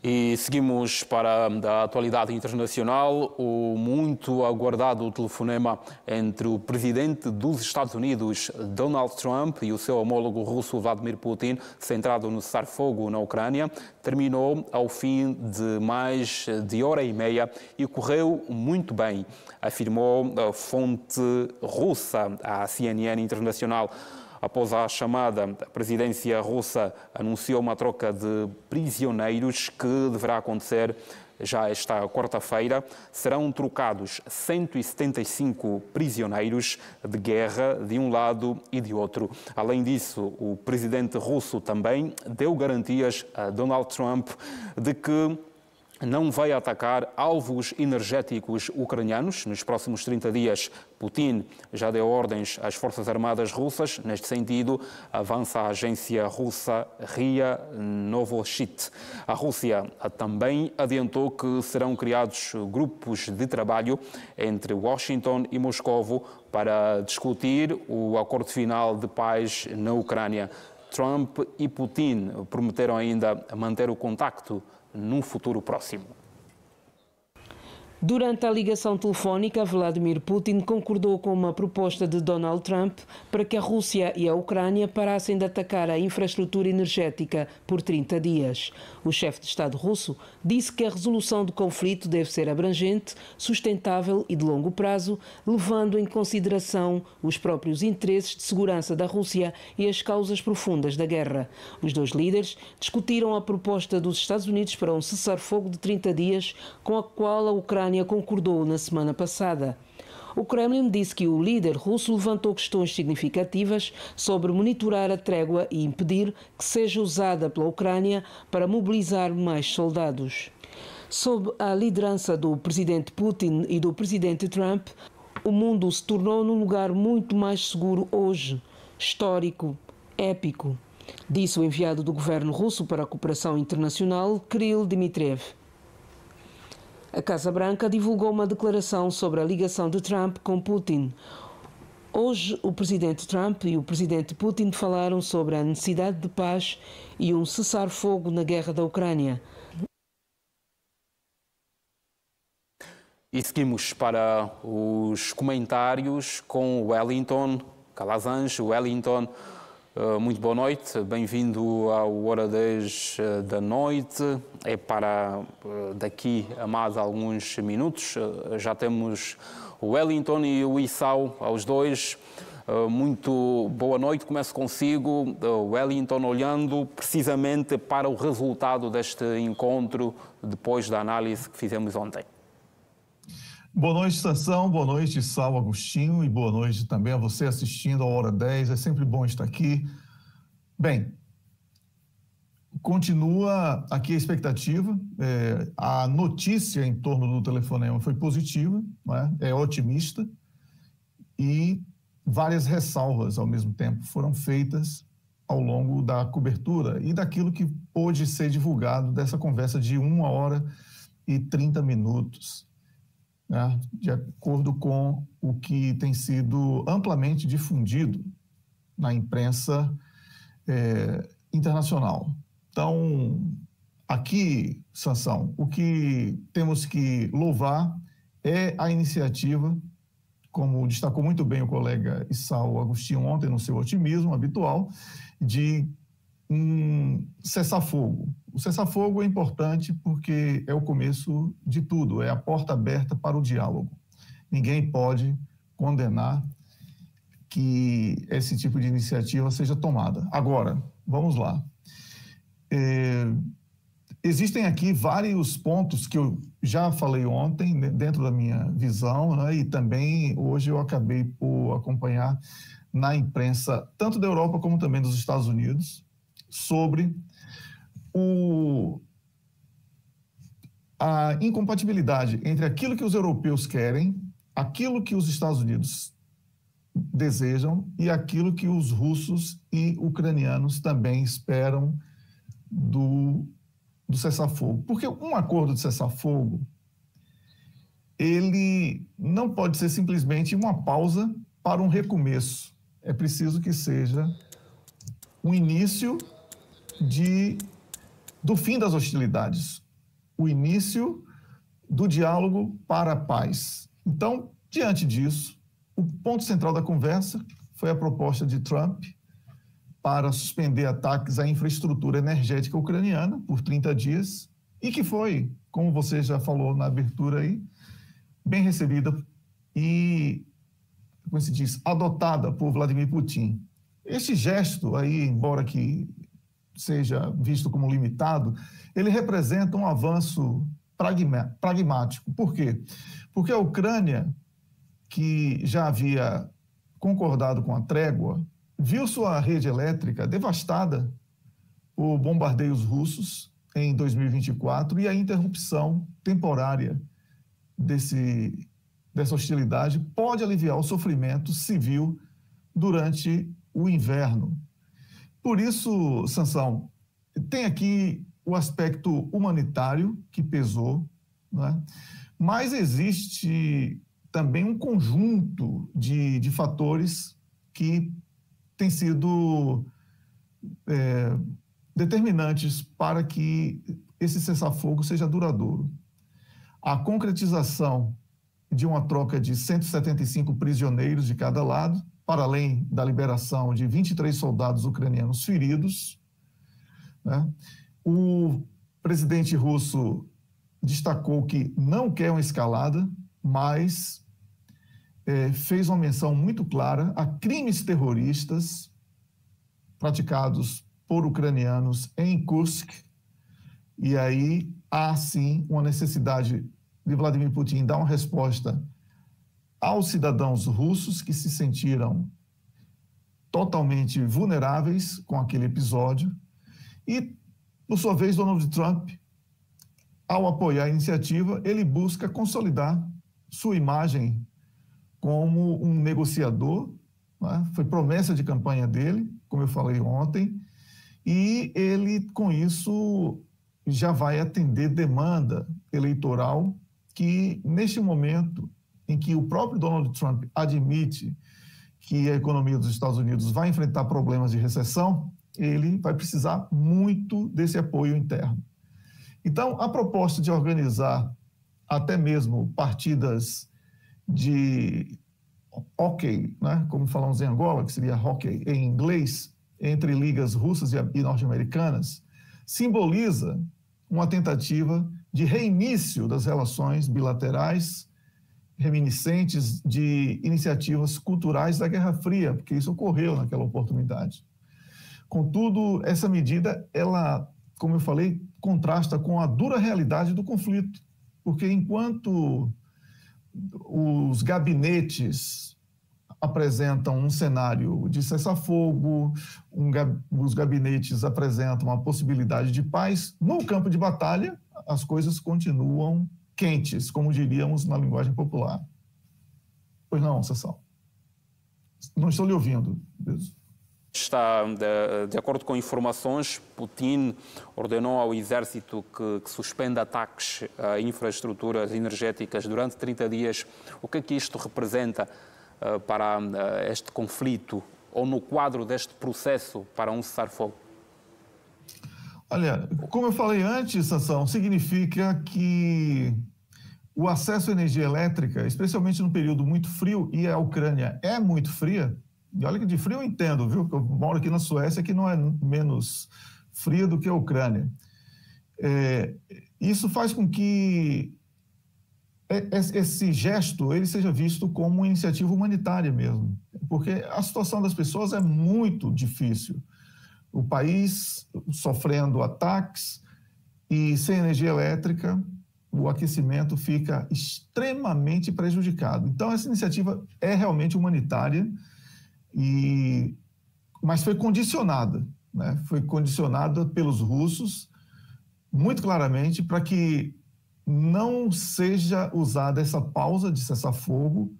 E seguimos para a atualidade internacional. O muito aguardado telefonema entre o presidente dos Estados Unidos, Donald Trump, e o seu homólogo russo, Vladimir Putin, centrado no cessar-fogo na Ucrânia, terminou ao fim de mais de hora e meia e correu muito bem, afirmou a fonte russa à CNN Internacional. Após a chamada, a presidência russa anunciou uma troca de prisioneiros que deverá acontecer já esta quarta-feira. Serão trocados 175 prisioneiros de guerra de um lado e de outro. Além disso, o presidente russo também deu garantias a Donald Trump de que não vai atacar alvos energéticos ucranianos nos próximos 30 dias. Putin já deu ordens às Forças Armadas russas. Neste sentido, avança a agência russa RIA Novosti. A Rússia também adiantou que serão criados grupos de trabalho entre Washington e Moscovo para discutir o acordo final de paz na Ucrânia. Trump e Putin prometeram ainda manter o contacto num futuro próximo. Durante a ligação telefónica, Vladimir Putin concordou com uma proposta de Donald Trump para que a Rússia e a Ucrânia parassem de atacar a infraestrutura energética por 30 dias. O chefe de Estado russo disse que a resolução do conflito deve ser abrangente, sustentável e de longo prazo, levando em consideração os próprios interesses de segurança da Rússia e as causas profundas da guerra. Os dois líderes discutiram a proposta dos Estados Unidos para um cessar-fogo de 30 dias, com a qual a Ucrânia concordou na semana passada. O Kremlin disse que o líder russo levantou questões significativas sobre monitorar a trégua e impedir que seja usada pela Ucrânia para mobilizar mais soldados. Sob a liderança do presidente Putin e do presidente Trump, o mundo se tornou num lugar muito mais seguro hoje, histórico, épico, disse o enviado do governo russo para a cooperação internacional, Kirill Dmitriev. A Casa Branca divulgou uma declaração sobre a ligação de Trump com Putin. Hoje, o presidente Trump e o presidente Putin falaram sobre a necessidade de paz e um cessar-fogo na guerra da Ucrânia. E seguimos para os comentários com Wellington Calazans. Wellington, muito boa noite, bem-vindo ao Hora 10 da noite. É para daqui a mais alguns minutos. Já temos o Wellington e o Issau, aos dois. Muito boa noite, começo consigo. Wellington, olhando precisamente para o resultado deste encontro, depois da análise que fizemos ontem. Boa noite, Sansão, boa noite, Issau Agostinho, e boa noite também a você assistindo a Hora 10, é sempre bom estar aqui. Bem, continua aqui a expectativa, a notícia em torno do telefonema foi positiva, né? É otimista, e várias ressalvas ao mesmo tempo foram feitas ao longo da cobertura e daquilo que pôde ser divulgado dessa conversa de 1 hora e 30 minutos. De acordo com o que tem sido amplamente difundido na imprensa internacional. Então, aqui, Sansão, o que temos que louvar é a iniciativa, como destacou muito bem o colega Issau Agostinho ontem no seu otimismo habitual, de um cessar-fogo. O cessar-fogo é importante porque é o começo de tudo, é a porta aberta para o diálogo. Ninguém pode condenar que esse tipo de iniciativa seja tomada. Agora, vamos lá. Existem aqui vários pontos que eu já falei ontem, dentro da minha visão, né, e também hoje eu acabei por acompanhar na imprensa, tanto da Europa como também dos Estados Unidos, sobre a incompatibilidade entre aquilo que os europeus querem, aquilo que os Estados Unidos desejam e aquilo que os russos e ucranianos também esperam do cessar-fogo. Porque um acordo de cessar-fogo, ele não pode ser simplesmente uma pausa para um recomeço. é preciso que seja o início do fim das hostilidades, o início do diálogo para a paz. Então, diante disso, o ponto central da conversa foi a proposta de Trump para suspender ataques à infraestrutura energética ucraniana por 30 dias e que foi, como você já falou na abertura aí, bem recebida e, como se diz, adotada por Vladimir Putin. Este gesto aí, embora que seja visto como limitado, ele representa um avanço pragmático. Por quê? Porque a Ucrânia, que já havia concordado com a trégua, viu sua rede elétrica devastada por bombardeios russos em 2024 e a interrupção temporária dessa hostilidade pode aliviar o sofrimento civil durante o inverno. Por isso, Sansão, tem aqui o aspecto humanitário que pesou, né? Mas existe também um conjunto de fatores que têm sido determinantes para que esse cessar-fogo seja duradouro. A concretização de uma troca de 175 prisioneiros de cada lado, para além da liberação de 23 soldados ucranianos feridos, né? O presidente russo destacou que não quer uma escalada, mas fez uma menção muito clara a crimes terroristas praticados por ucranianos em Kursk, e aí há sim uma necessidade de Vladimir Putin dar uma resposta aos cidadãos russos que se sentiram totalmente vulneráveis com aquele episódio. E, por sua vez, Donald Trump, ao apoiar a iniciativa, ele busca consolidar sua imagem como um negociador, né? Foi promessa de campanha dele, como eu falei ontem, e ele, com isso, já vai atender demanda eleitoral que, neste momento em que o próprio Donald Trump admite que a economia dos Estados Unidos vai enfrentar problemas de recessão, ele vai precisar muito desse apoio interno. Então, a proposta de organizar até mesmo partidas de hóquei, né, como falamos em Angola, que seria hóquei em inglês, entre ligas russas e norte-americanas, simboliza uma tentativa de reinício das relações bilaterais reminiscentes de iniciativas culturais da Guerra Fria, porque isso ocorreu naquela oportunidade. Contudo, essa medida, ela, como eu falei, contrasta com a dura realidade do conflito, porque enquanto os gabinetes apresentam um cenário de cessar-fogo, os gabinetes apresentam uma possibilidade de paz, no campo de batalha, as coisas continuam quentes, como diríamos na linguagem popular. Pois não, Sassão? Não estou lhe ouvindo. Está, de acordo com informações, Putin ordenou ao exército que suspenda ataques a infraestruturas energéticas durante 30 dias. O que é que isto representa para este conflito ou no quadro deste processo para um cessar-fogo? Olha, como eu falei antes, Sansão, significa que o acesso à energia elétrica, especialmente no período muito frio, e a Ucrânia é muito fria, e olha que de frio eu entendo, viu? Eu moro aqui na Suécia, que não é menos fria do que a Ucrânia. Isso faz com que esse gesto ele seja visto como uma iniciativa humanitária mesmo, porque a situação das pessoas é muito difícil. O país sofrendo ataques e sem energia elétrica, o aquecimento fica extremamente prejudicado. Então, essa iniciativa é realmente humanitária, mas foi condicionada, né? Foi condicionada pelos russos, muito claramente, para que não seja usada essa pausa de cessar-fogo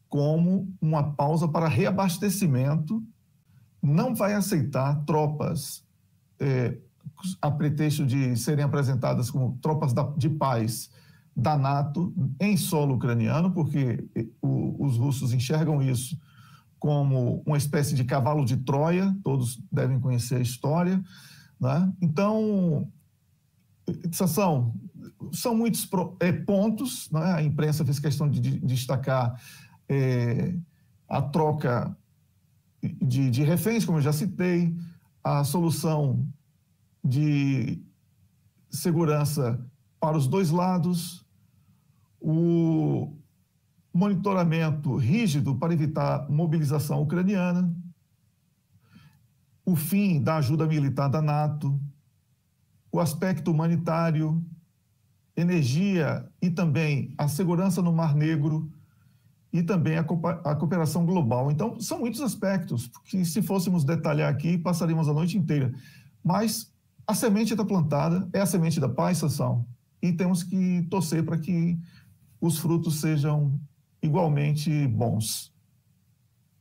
como uma pausa para reabastecimento. Não vai aceitar tropas a pretexto de serem apresentadas como tropas de paz da NATO em solo ucraniano, porque os russos enxergam isso como uma espécie de cavalo de Troia, todos devem conhecer a história, né? Então, Sansão, são muitos pontos, né? A imprensa fez questão de destacar a troca de reféns, como eu já citei, a solução de segurança para os dois lados, o monitoramento rígido para evitar mobilização ucraniana, o fim da ajuda militar da NATO, o aspecto humanitário, energia e também a segurança no Mar Negro e também a cooperação global. Então, são muitos aspectos, que se fôssemos detalhar aqui, passaríamos a noite inteira. Mas a semente está plantada, é a semente da paz, Sansão, e temos que torcer para que os frutos sejam igualmente bons.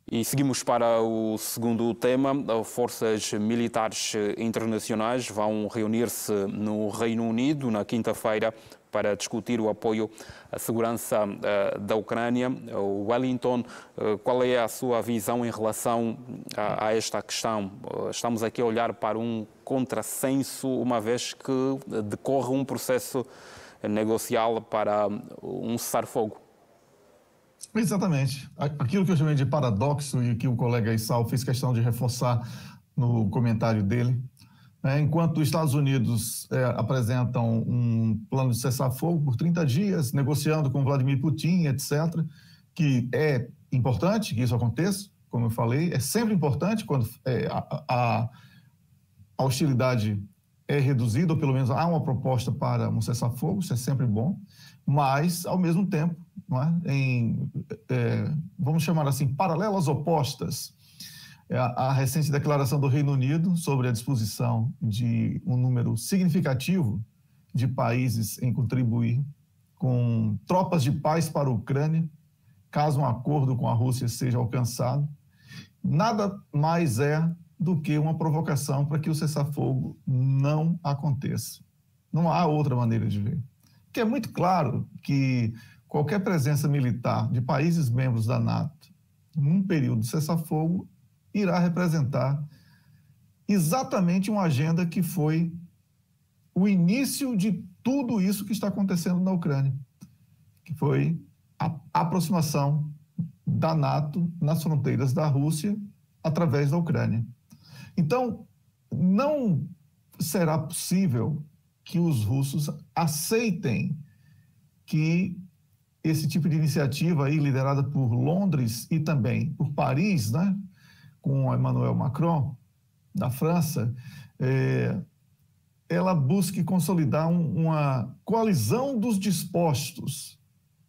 E seguimos para o segundo tema. Forças militares internacionais vão reunir-se no Reino Unido na quinta-feira para discutir o apoio à segurança da Ucrânia. Wellington, qual é a sua visão em relação a esta questão? Estamos aqui a olhar para um contrassenso, uma vez que decorre um processo negocial para um cessar-fogo. Exatamente. Aquilo que eu chamei de paradoxo e que o colega Issal fez questão de reforçar no comentário dele, enquanto os Estados Unidos apresentam um plano de cessar-fogo por 30 dias, negociando com Vladimir Putin, etc., que é importante que isso aconteça, como eu falei, é sempre importante quando a hostilidade é reduzida, ou pelo menos há uma proposta para um cessar-fogo, isso é sempre bom, mas, ao mesmo tempo, não é? Vamos chamar assim, paralelas opostas, a recente declaração do Reino Unido sobre a disposição de um número significativo de países em contribuir com tropas de paz para a Ucrânia, caso um acordo com a Rússia seja alcançado, nada mais é do que uma provocação para que o cessar-fogo não aconteça. Não há outra maneira de ver. Porque é muito claro que qualquer presença militar de países membros da NATO num período de cessar-fogo irá representar exatamente uma agenda que foi o início de tudo isso que está acontecendo na Ucrânia, que foi a aproximação da NATO nas fronteiras da Rússia através da Ucrânia. Então, não será possível que os russos aceitem que esse tipo de iniciativa aí, liderada por Londres e também por Paris, né, com Emmanuel Macron, da França, ela busque consolidar uma coalizão dos dispostos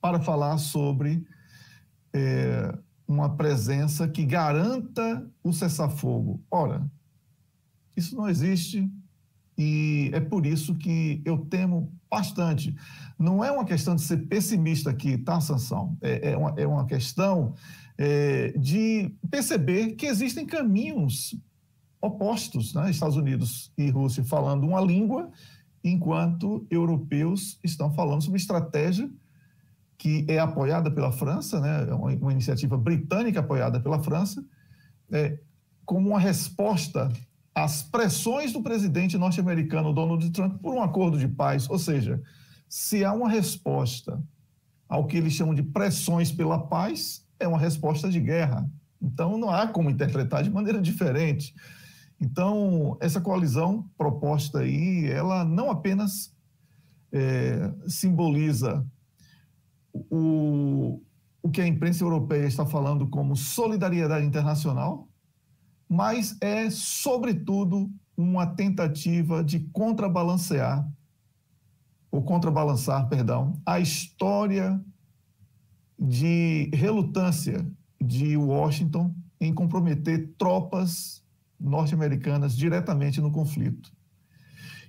para falar sobre uma presença que garanta o cessar-fogo. Ora, isso não existe e é por isso que eu temo bastante. Não é uma questão de ser pessimista aqui, tá, Sansão? É uma questão de perceber que existem caminhos opostos, né? Estados Unidos e Rússia falando uma língua, enquanto europeus estão falando sobre estratégia que é apoiada pela França, né? Uma iniciativa britânica apoiada pela França, como uma resposta às pressões do presidente norte-americano Donald Trump por um acordo de paz. Ou seja, se há uma resposta ao que eles chamam de pressões pela paz, é uma resposta de guerra. Então, não há como interpretar de maneira diferente. Então, essa coalizão proposta aí, ela não apenas simboliza o que a imprensa europeia está falando como solidariedade internacional, mas é, sobretudo, uma tentativa de contrabalançar, a história de relutância de Washington em comprometer tropas norte-americanas diretamente no conflito.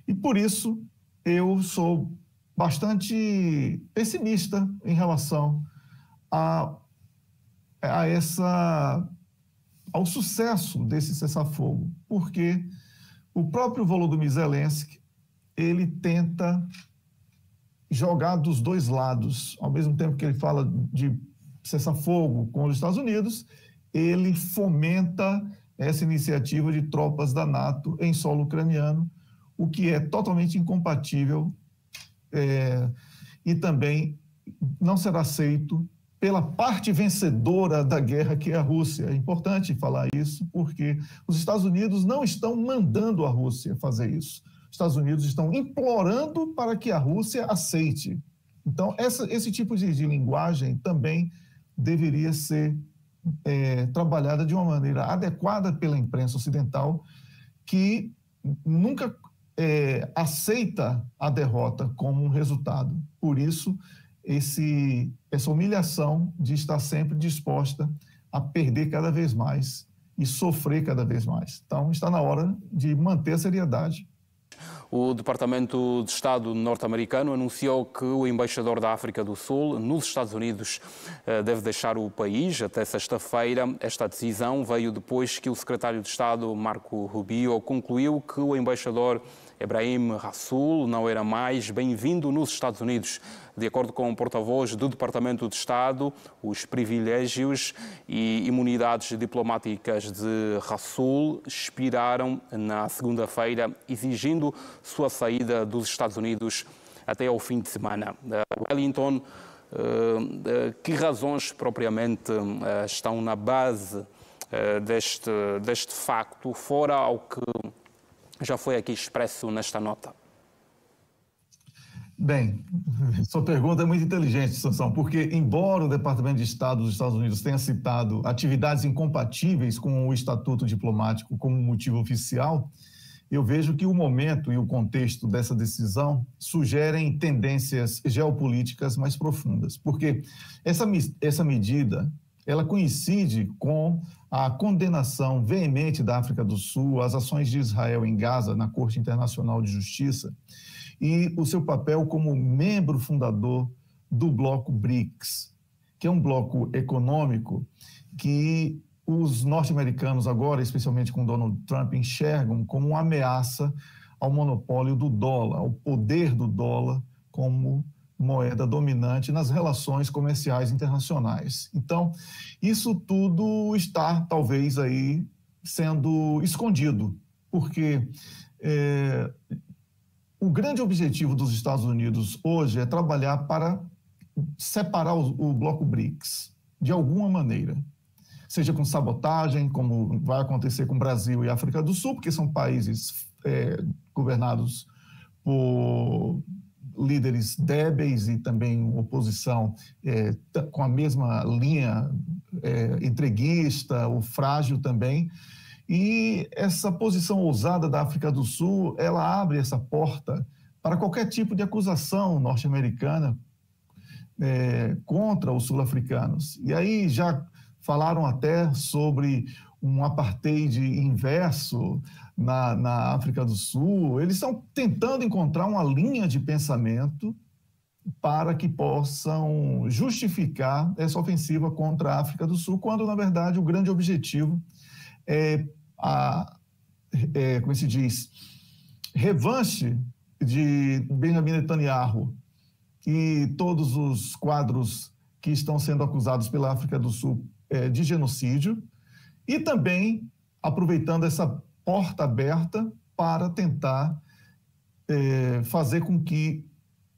E por isso eu sou bastante pessimista em relação ao sucesso desse cessar-fogo, porque o próprio Volodymyr Zelensky, ele tenta jogar dos dois lados, ao mesmo tempo que ele fala de cessar-fogo com os Estados Unidos, ele fomenta essa iniciativa de tropas da NATO em solo ucraniano, o que é totalmente incompatível e também não será aceito pela parte vencedora da guerra, que é a Rússia. É importante falar isso, porque os Estados Unidos não estão mandando a Rússia fazer isso. Os Estados Unidos estão implorando para que a Rússia aceite. Então, esse tipo de linguagem também deveria ser trabalhada de uma maneira adequada pela imprensa ocidental, que nunca aceita a derrota como um resultado. Por isso, essa humilhação de estar sempre disposta a perder cada vez mais e sofrer cada vez mais. Então, está na hora de manter a seriedade. O Departamento de Estado norte-americano anunciou que o embaixador da África do Sul nos Estados Unidos deve deixar o país até sexta-feira. Esta decisão veio depois que o secretário de Estado, Marco Rubio, concluiu que o embaixador Ebrahim Rasool não era mais bem-vindo nos Estados Unidos. De acordo com o porta-voz do Departamento de Estado, os privilégios e imunidades diplomáticas de Rasool expiraram na segunda-feira, exigindo sua saída dos Estados Unidos até ao fim de semana. Wellington, que razões propriamente estão na base deste facto, fora ao que já foi aqui expresso nesta nota? Bem, sua pergunta é muito inteligente, Sansão, porque embora o Departamento de Estado dos Estados Unidos tenha citado atividades incompatíveis com o estatuto diplomático como motivo oficial, eu vejo que o momento e o contexto dessa decisão sugerem tendências geopolíticas mais profundas, porque essa medida ela coincide com a condenação veemente da África do Sul às ações de Israel em Gaza na Corte Internacional de Justiça e o seu papel como membro fundador do bloco BRICS, que é um bloco econômico que os norte-americanos agora, especialmente com Donald Trump, enxergam como uma ameaça ao monopólio do dólar, ao poder do dólar como moeda dominante nas relações comerciais internacionais. Então, isso tudo está, talvez, aí sendo escondido, porque o grande objetivo dos Estados Unidos hoje é trabalhar para separar o bloco BRICS, de alguma maneira, seja com sabotagem, como vai acontecer com o Brasil e a África do Sul, porque são países governados por líderes débeis e também oposição com a mesma linha entreguista, ou frágil também. E essa posição ousada da África do Sul, ela abre essa porta para qualquer tipo de acusação norte-americana contra os sul-africanos. E aí já falaram até sobre um apartheid inverso na África do Sul. Eles estão tentando encontrar uma linha de pensamento para que possam justificar essa ofensiva contra a África do Sul, quando, na verdade, o grande objetivo é como se diz, revanche de Benjamin Netanyahu e todos os quadros que estão sendo acusados pela África do Sul de genocídio, e também aproveitando essa porta aberta para tentar fazer com que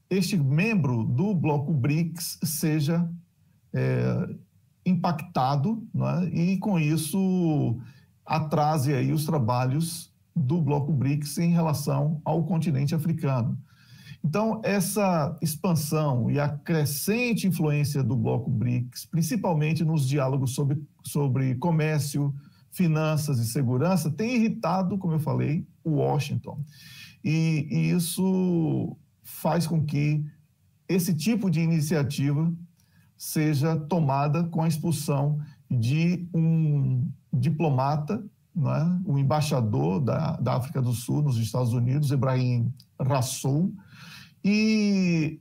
este membro do bloco BRICS seja impactado, né? E com isso atrase aí os trabalhos do bloco BRICS em relação ao continente africano. Então, essa expansão e a crescente influência do bloco BRICS, principalmente nos diálogos sobre comércio, finanças e segurança, tem irritado, como eu falei, o Washington. E isso faz com que esse tipo de iniciativa seja tomada com a expulsão de um diplomata, né, um embaixador da África do Sul nos Estados Unidos, Ebrahim Rasool, e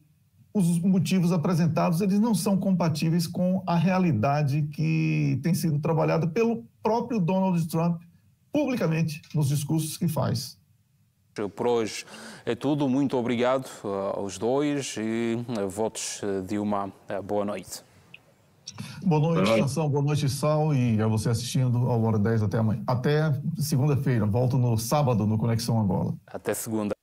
os motivos apresentados eles não são compatíveis com a realidade que tem sido trabalhada pelo próprio Donald Trump publicamente nos discursos que faz. Por hoje é tudo. Muito obrigado aos dois e votos de uma boa noite. Boa noite, Sansão. Boa noite, Sal. E a você assistindo ao Hora 10 até amanhã. Até segunda-feira. Volto no sábado no Conexão Angola. Até segunda.